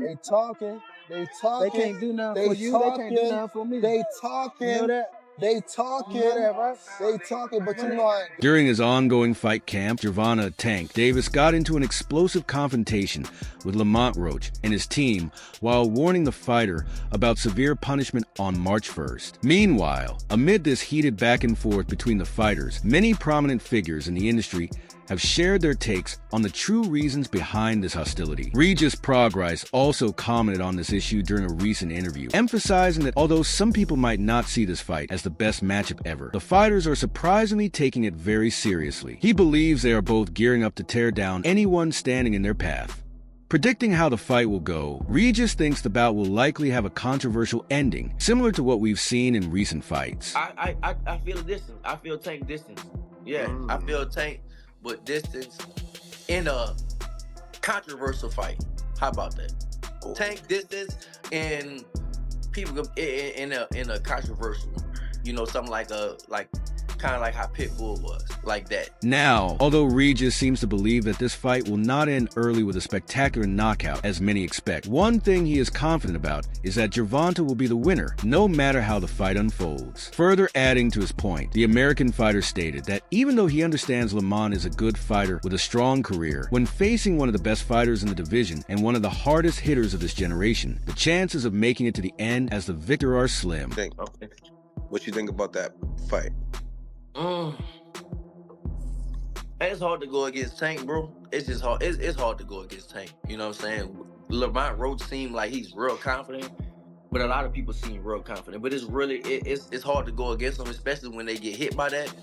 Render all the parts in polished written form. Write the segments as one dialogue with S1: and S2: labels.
S1: They talking. They talking.
S2: They can't do nothing for you. They can't do nothing for me.
S1: They talking.
S2: You know that?
S1: They talking.
S2: You know that, right?
S1: They talking, but you know.
S3: During his ongoing fight camp, Gervonta Tank Davis got into an explosive confrontation with Lamont Roach and his team while warning the fighter about severe punishment on March 1st. Meanwhile, amid this heated back and forth between the fighters, many prominent figures in the industry have shared their takes on the true reasons behind this hostility. Regis Progrise also commented on this issue during a recent interview, emphasizing that although some people might not see this fight as the best matchup ever, the fighters are surprisingly taking it very seriously. He believes they are both gearing up to tear down anyone standing in their path. Predicting how the fight will go, Regis thinks the bout will likely have a controversial ending, similar to what we've seen in recent fights.
S4: I feel a distance. I feel Tank distance. Yeah, I feel Tank with distance in a controversial fight. How about that? Tank distance and people in a controversial, something like kind of like how Pitbull was, like that.
S3: Now, although Regis seems to believe that this fight will not end early with a spectacular knockout, as many expect, one thing he is confident about is that Gervonta will be the winner, no matter how the fight unfolds. Further adding to his point, the American fighter stated that even though he understands Lamont is a good fighter with a strong career, when facing one of the best fighters in the division and one of the hardest hitters of this generation, the chances of making it to the end as the victor are slim.
S5: What you think about that fight?
S4: It's hard to go against Tank, bro. It's just hard. It's hard to go against Tank. You know what I'm saying? Lamont Roach seemed like he's real confident, but a lot of people seem real confident. But it's hard to go against them, especially when they get hit by that.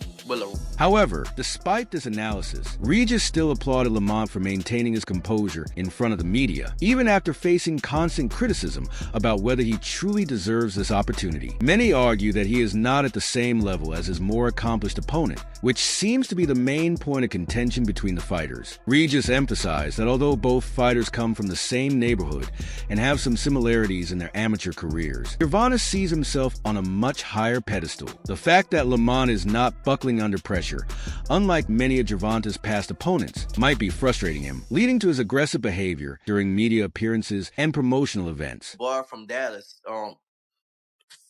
S3: However, despite this analysis, Regis still applauded Lamont for maintaining his composure in front of the media, even after facing constant criticism about whether he truly deserves this opportunity. Many argue that he is not at the same level as his more accomplished opponent, which seems to be the main point of contention between the fighters. Regis emphasized that although both fighters come from the same neighborhood and have some similarities in their amateur careers, Gervonta sees himself on a much higher pedestal. The fact that Lamont is not buckling under pressure, unlike many of Gervonta's past opponents, might be frustrating him, leading to his aggressive behavior during media appearances and promotional events.
S4: Boy from Dallas,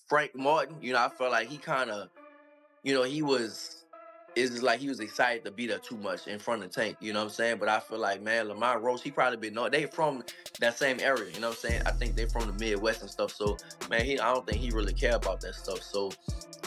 S4: Frank Martin, I felt like he kind of, it's like he was excited to be there too much in front of Tank, you know what I'm saying? But I feel like, man, Lamont Roach, he probably been known. They from that same area, you know what I'm saying? I think they from the Midwest and stuff. So, man, I don't think he really care about that stuff. So,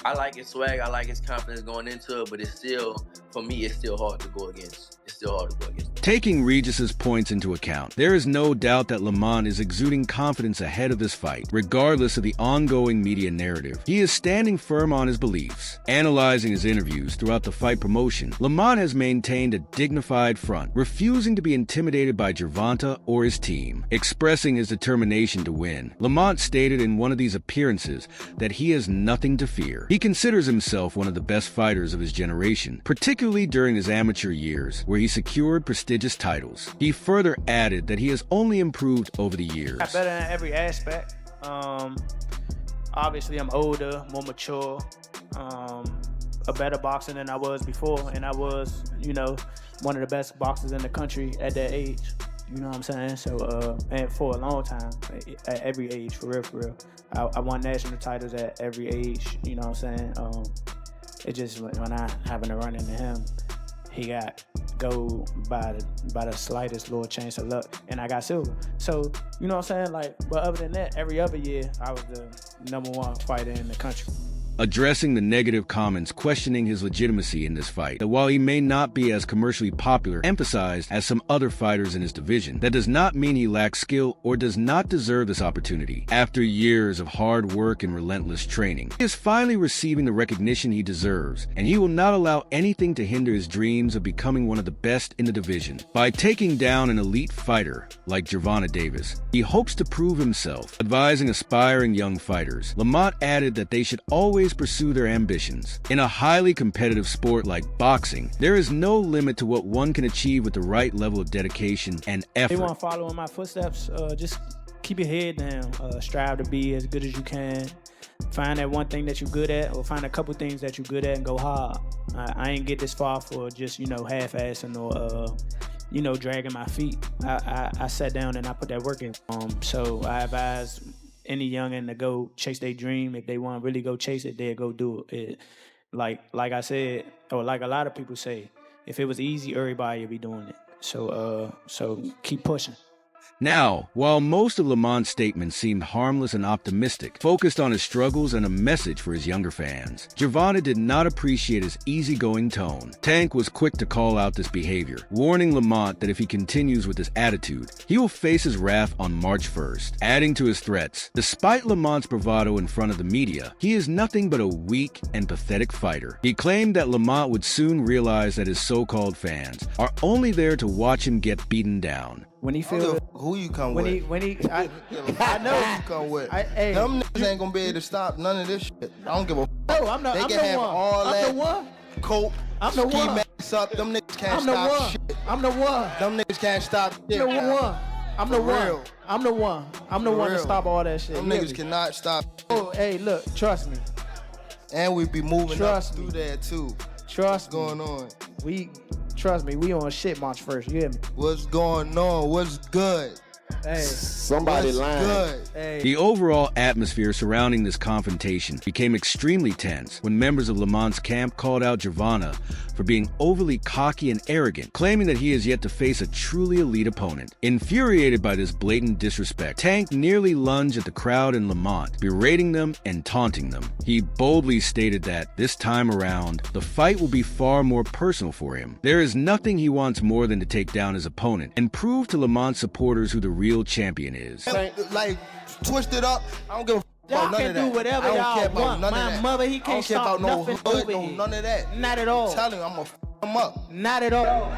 S4: I like his swag. I like his confidence going into it. But it's still, for me, it's still hard to go against. It's still hard to go against.
S3: Taking Regis's points into account, there is no doubt that Lamont is exuding confidence ahead of this fight, regardless of the ongoing media narrative. He is standing firm on his beliefs. Analyzing his interviews throughout the fight promotion, Lamont has maintained a dignified front, refusing to be intimidated by Gervonta or his team. Expressing his determination to win, Lamont stated in one of these appearances that he has nothing to fear. He considers himself one of the best fighters of his generation, particularly during his amateur years, where he secured prestigious titles. He further added that he has only improved over the years.
S2: Got better in every aspect. Obviously, I'm older, more mature, a better boxer than I was before, and I was, one of the best boxers in the country at that age. You know what I'm saying? So, and for a long time, at every age, for real. I won national titles at every age, you know what I'm saying? It just, when I having to run into him, he got gold by the slightest little chance of luck, and I got silver. So, you know what I'm saying? But other than that, every other year, I was the #1 fighter in the country.
S3: Addressing the negative comments questioning his legitimacy in this fight, that while he may not be as commercially popular, emphasized as some other fighters in his division, that does not mean he lacks skill or does not deserve this opportunity. After years of hard work and relentless training, he is finally receiving the recognition he deserves, and he will not allow anything to hinder his dreams of becoming one of the best in the division. By taking down an elite fighter like Gervonta Davis, he hopes to prove himself. Advising aspiring young fighters, Lamont added that they should always pursue their ambitions. In a highly competitive sport like boxing, there is no limit to what one can achieve with the right level of dedication and effort.
S2: They want to follow in my footsteps. Just keep your head down. Strive to be as good as you can. Find that one thing that you're good at, or find a couple things that you're good at and go hard. I ain't get this far for just, half-assing or, dragging my feet. I sat down and I put that work in. So I advise any youngin to go chase their dream. If they want to really go chase it, they'll go do it. Like I said, or like a lot of people say, if it was easy, everybody would be doing it. So keep pushing.
S3: Now, while most of Lamont's statements seemed harmless and optimistic, focused on his struggles and a message for his younger fans, Gervonta did not appreciate his easygoing tone. Tank was quick to call out this behavior, warning Lamont that if he continues with this attitude, he will face his wrath on March 1st. Adding to his threats, despite Lamont's bravado in front of the media, he is nothing but a weak and pathetic fighter. He claimed that Lamont would soon realize that his so-called fans are only there to watch him get beaten down.
S2: When he feels
S1: who you come
S2: when
S1: with.
S2: I know
S1: Who you come with.
S2: hey,
S1: Them niggas ain't gonna be able to stop none of this shit. I don't give a
S2: no, I'm the,
S1: They
S2: I'm
S1: can
S2: the
S1: have
S2: one.
S1: all
S2: I'm
S1: that
S2: the one.
S1: coke,
S2: I'm the
S1: ski
S2: one.
S1: masks up. Them niggas can't
S2: I'm the
S1: stop
S2: one.
S1: shit.
S2: I'm the one.
S1: Them niggas can't stop shit.
S2: I'm the one. I'm the
S1: For
S2: one.
S1: real.
S2: I'm the one. I'm the
S1: For
S2: one to
S1: real.
S2: stop all that shit.
S1: Them
S2: You hear
S1: niggas
S2: me?
S1: cannot stop.
S2: Oh, hey, look, trust me.
S1: And we be moving
S2: Trust
S1: up
S2: me.
S1: through there too.
S2: Trust
S1: What's
S2: me.
S1: going on?
S2: Trust me, we on shit March 1st. You hear me?
S1: What's going on? What's good?
S2: Hey,
S6: Somebody
S1: What's
S6: lying.
S1: good?
S2: hey.
S3: The overall atmosphere surrounding this confrontation became extremely tense when members of Lamont's camp called out Gervonta for being overly cocky and arrogant, claiming that he has yet to face a truly elite opponent. Infuriated by this blatant disrespect, Tank nearly lunged at the crowd and Lamont, berating them and taunting them. He boldly stated that, this time around, the fight will be far more personal for him. There is nothing he wants more than to take down his opponent and prove to Lamont's supporters who the real champion is.
S1: Like, twist it up. I don't give a
S2: Y'all
S1: about none
S2: can
S1: of
S2: do
S1: that.
S2: whatever
S1: I don't
S2: y'all
S1: care about
S2: want.
S1: none
S2: My
S1: of that.
S2: mother, he
S1: I don't
S2: can't
S1: care
S2: stop
S1: about no
S2: nothing
S1: hood,
S2: over
S1: no
S2: here.
S1: none of that.
S2: Not at all.
S1: I'm telling you, I'm gonna him up.
S2: Not at all.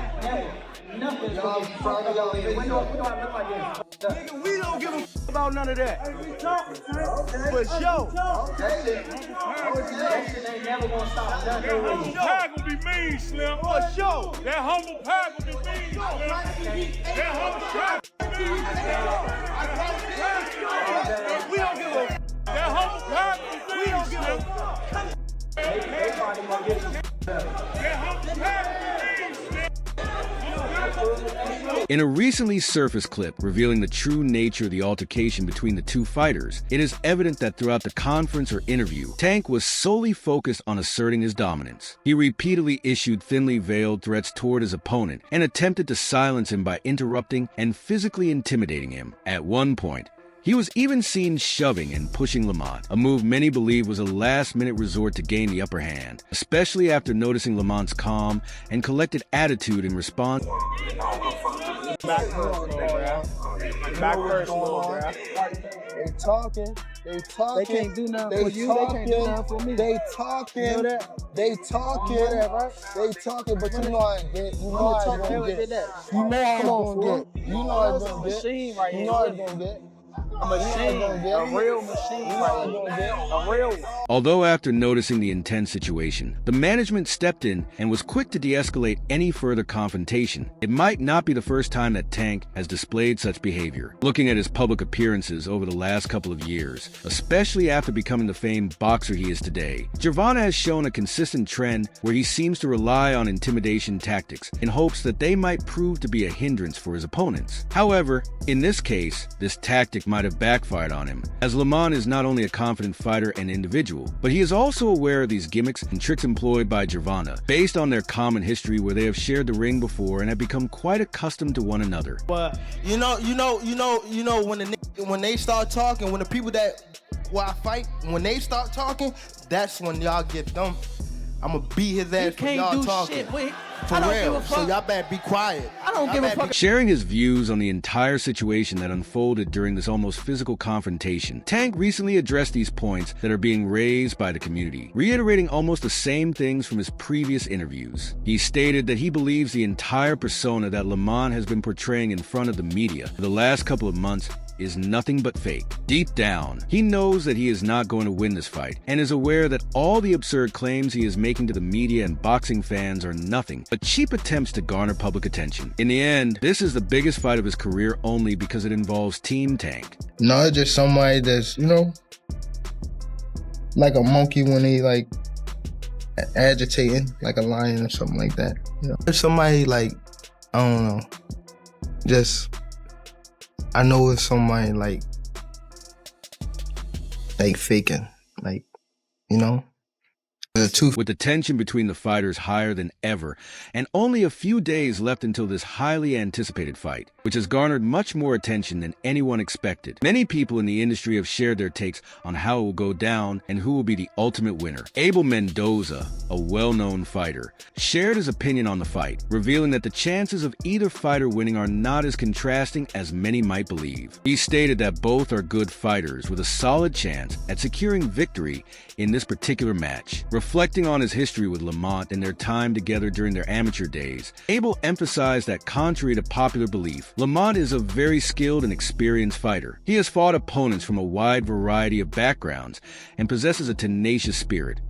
S7: Nigga, we don't give a about none of that. For sure.
S8: Pie gonna be mean, Slim.
S7: For sure.
S8: That humble pie gonna be mean, Slim. That humble pie gonna be mean, Slim.
S7: We don't give a
S8: That humble pie gonna be mean,
S7: we don't give
S8: Slim.
S7: a
S8: That humble pie gonna be mean, Slim.
S3: In a recently surfaced clip revealing the true nature of the altercation between the two fighters, it is evident that throughout the conference or interview, Tank was solely focused on asserting his dominance. He repeatedly issued thinly veiled threats toward his opponent and attempted to silence him by interrupting and physically intimidating him. At one point, he was even seen shoving and pushing Lamont, a move many believe was a last-minute resort to gain the upper hand, especially after noticing Lamont's calm and collected attitude in response.
S2: Back first, little bro.
S1: They talking. They talking.
S2: They can't do nothing
S1: They
S2: for you. They can't do nothing for me.
S1: They talking.
S2: You know that?
S1: They talking.
S2: You know that, right?
S1: They talking, but you know I get. You know I
S2: They
S1: gonna
S2: did
S1: get.
S2: that.
S1: You know I
S2: Come on,
S1: gonna get. You know I
S2: That's a
S1: gonna get.
S2: machine right
S1: You
S2: here.
S1: know I gonna get.
S2: A machine, a real machine right here. A real one.
S3: Although after noticing the intense situation, the management stepped in and was quick to de-escalate any further confrontation, it might not be the first time that Tank has displayed such behavior. Looking at his public appearances over the last couple of years, especially after becoming the famed boxer he is today, Gervonta has shown a consistent trend where he seems to rely on intimidation tactics in hopes that they might prove to be a hindrance for his opponents. However, in this case, this tactic might have backfired on him, as Lamont is not only a confident fighter and individual, but he is also aware of these gimmicks and tricks employed by Gervonta, based on their common history where they have shared the ring before and have become quite accustomed to one another.
S2: But
S1: You know, when they start talking, when the people that who I fight, when they start talking, that's when y'all get them. I'ma beat his ass
S2: you
S1: for
S2: can't
S1: y'all
S2: do
S1: talking.
S2: shit. Wait,
S1: For
S2: I don't
S1: real.
S2: give a
S1: So
S2: fuck.
S1: y'all better be quiet.
S2: I don't give a fuck.
S3: Sharing his views on the entire situation that unfolded during this almost physical confrontation, Tank recently addressed these points that are being raised by the community, reiterating almost the same things from his previous interviews. He stated that he believes the entire persona that Lamont has been portraying in front of the media for the last couple of months is nothing but fake. Deep down, he knows that he is not going to win this fight and is aware that all the absurd claims he is making to the media and boxing fans are nothing but cheap attempts to garner public attention. In the end, this is the biggest fight of his career only because it involves Team Tank.
S1: No, it's just somebody that's, like a monkey when he like agitating, like a lion or something like that. It's somebody like I don't know. Just, I know it's somebody like faking, like, you know?
S3: With the tension between the fighters higher than ever, and only a few days left until this highly anticipated fight, which has garnered much more attention than anyone expected. Many people in the industry have shared their takes on how it will go down and who will be the ultimate winner. Abel Mendoza, a well-known fighter, shared his opinion on the fight, revealing that the chances of either fighter winning are not as contrasting as many might believe. He stated that both are good fighters with a solid chance at securing victory in this particular match. Reflecting on his history with Lamont and their time together during their amateur days, Abel emphasized that contrary to popular belief, Lamont is a very skilled and experienced fighter. He has fought opponents from a wide variety of backgrounds and possesses a tenacious spirit,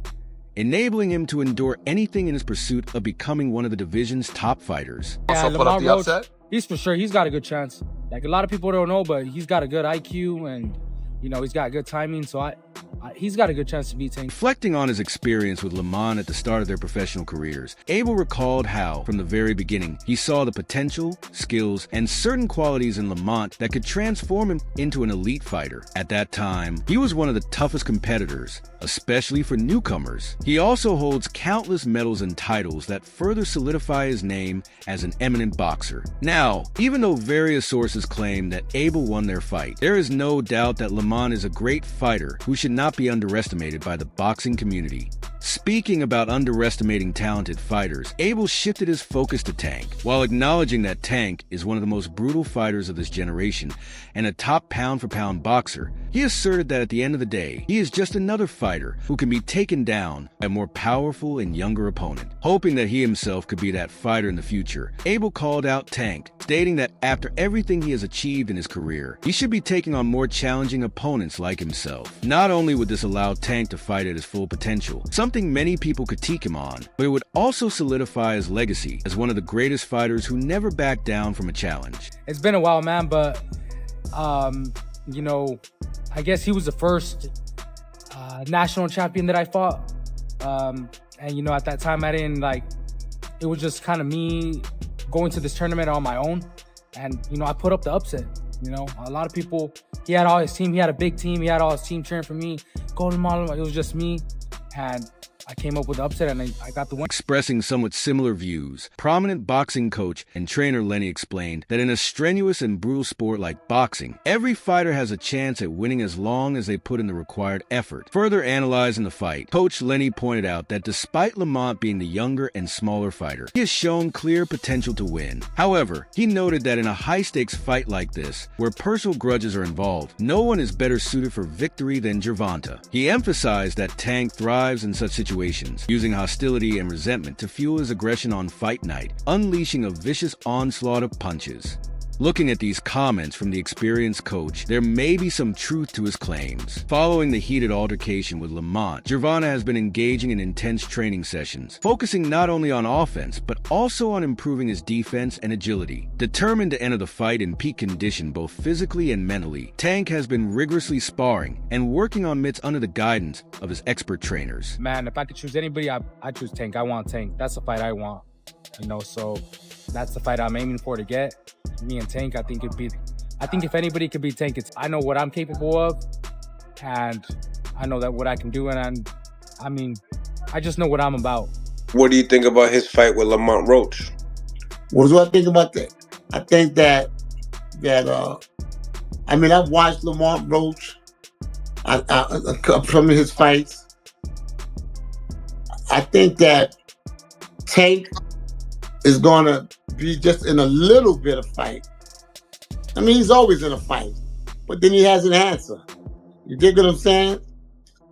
S3: enabling him to endure anything in his pursuit of becoming one of the division's top fighters.
S6: Yeah, Lamont Roach, he's for sure, he's got a good chance. Like, a lot of people don't know, but he's got a good IQ and, you know, he's got good timing, so he's got a good chance to beat Tank.
S3: Reflecting on his experience with Lamont at the start of their professional careers, Abel recalled how, from the very beginning, he saw the potential, skills, and certain qualities in Lamont that could transform him into an elite fighter. At that time, he was one of the toughest competitors, especially for newcomers. He also holds countless medals and titles that further solidify his name as an eminent boxer. Now, even though various sources claim that Abel won their fight, there is no doubt that Lamont is a great fighter who should not be underestimated by the boxing community. Speaking about underestimating talented fighters, Abel shifted his focus to Tank. While acknowledging that Tank is one of the most brutal fighters of this generation and a top pound-for-pound boxer, he asserted that at the end of the day, he is just another fighter who can be taken down by a more powerful and younger opponent. Hoping that he himself could be that fighter in the future, Abel called out Tank, stating that after everything he has achieved in his career, he should be taking on more challenging opponents like himself. Not only would this allow Tank to fight at his full potential, something many people critique him on, but it would also solidify his legacy as one of the greatest fighters who never backed down from a challenge.
S6: It's been a while, man, but you know, I guess he was the first national champion that I fought, and you know, at that time I didn't it was just kind of me going to this tournament on my own, and you know, I put up the upset. You know, a lot of people, he had all his team, he had a big team, he had all his team cheering for me, Golden Model, it was just me, and I came up with the upset and I got the win.
S3: Expressing somewhat similar views, prominent boxing coach and trainer Lenny explained that in a strenuous and brutal sport like boxing, every fighter has a chance at winning as long as they put in the required effort. Further analyzing the fight, Coach Lenny pointed out that despite Lamont being the younger and smaller fighter, he has shown clear potential to win. However, he noted that in a high-stakes fight like this, where personal grudges are involved, no one is better suited for victory than Gervonta. He emphasized that Tank thrives in such situations, using hostility and resentment to fuel his aggression on fight night, unleashing a vicious onslaught of punches. Looking at these comments from the experienced coach, there may be some truth to his claims. Following the heated altercation with Lamont, Gervonta has been engaging in intense training sessions, focusing not only on offense, but also on improving his defense and agility. Determined to enter the fight in peak condition both physically and mentally, Tank has been rigorously sparring and working on mitts under the guidance of his expert trainers.
S6: Man, if I could choose anybody, I choose Tank. I want Tank. That's the fight I want. You know, so that's the fight I'm aiming for to get. Me and Tank, I think if anybody could beat Tank, I know what I'm capable of, and I know that what I can do, and I just know what I'm about.
S5: What do you think about his fight with Lamont Roach?
S9: What do I think about that? I think that I've watched Lamont Roach, some of his fights. I think that Tank is gonna be just in a little bit of fight. I mean, he's always in a fight, but then he has an answer. You dig what I'm saying?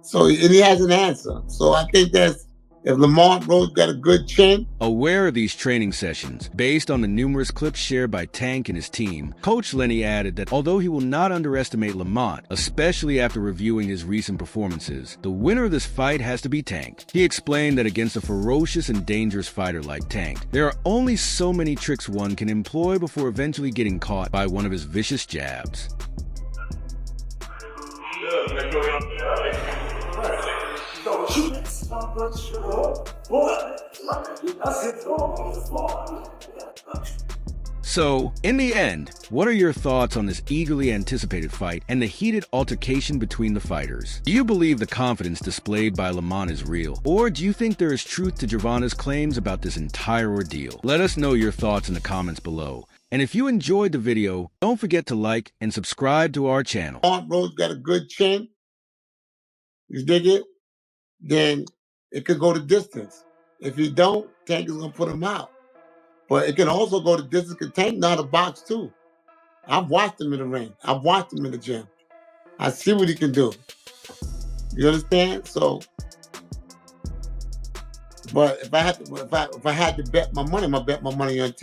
S9: So, and he has an answer. So I think that's, if Lamont Roach got a good chin.
S3: Aware of these training sessions, based on the numerous clips shared by Tank and his team, Coach Lenny added that although he will not underestimate Lamont, especially after reviewing his recent performances, the winner of this fight has to be Tank. He explained that against a ferocious and dangerous fighter like Tank, there are only so many tricks one can employ before eventually getting caught by one of his vicious jabs. So, in the end, what are your thoughts on this eagerly anticipated fight and the heated altercation between the fighters? Do you believe the confidence displayed by Lamont is real? Or do you think there is truth to Gervonta's claims about this entire ordeal? Let us know your thoughts in the comments below. And if you enjoyed the video, don't forget to like and subscribe to our channel.
S9: Lamont Roach got a good chin. You dig it? Then it could go the distance. If he don't, Tank is going to put him out. But it can also go the distance because Tank know how to box too. I've watched him in the ring. I've watched him in the gym. I see what he can do. You understand? So, but if I had to bet my money, I'm gonna bet my money on Tank.